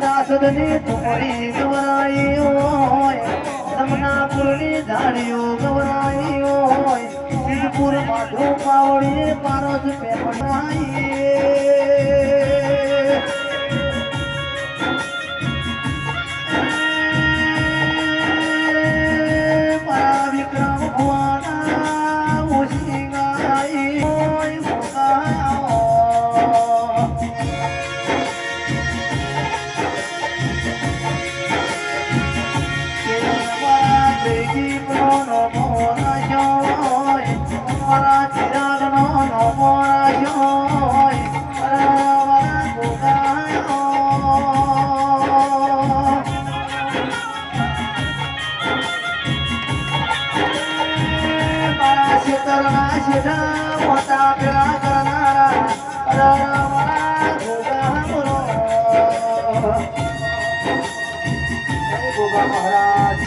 દાસદની ટુકડી ગવરાઈ હોય સમનાપુરની ધાડીઓ ગવરાઈ હોય સિદ્ધપુર માધુ પાવડી પારસ પેપડાઈ પરા વિક્રમ ભુવાના ઓછી ગાઈ હોય ભોગાયો મોટા પેલા કરનારા ગોગા મહારાજ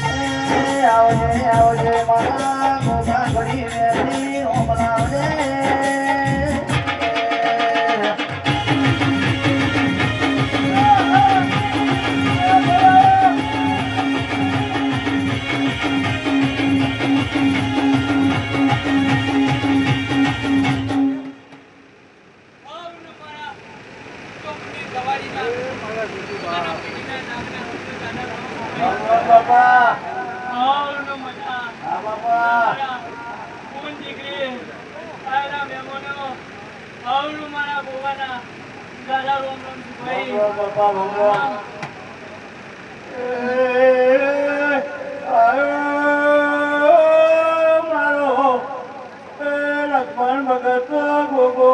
આવજે આવજે મારા ગોગા ઘડી મેલી ઓમરાવજે બાપા આવનો મજા આ બાપા કોણ દીકરી આયરા મેમોનો આવનો મારા ભગવાના દાદા રોમ રોમ ભાઈ બાપા ભગવાન આયો મારો લક્ષ્મણ ભગત ગોગો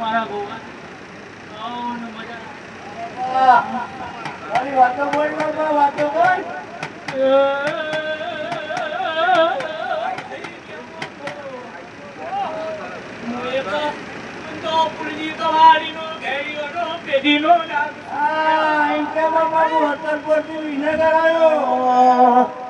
મારા ભગવાન આવનો મજા મારી વાતો બોલ બાપા વાતો બોલ તો પુલજી કવાડીનો ઘેરીઓનો પેઢીનો આ ઇન્કા બાપા 72 વિને કરાયો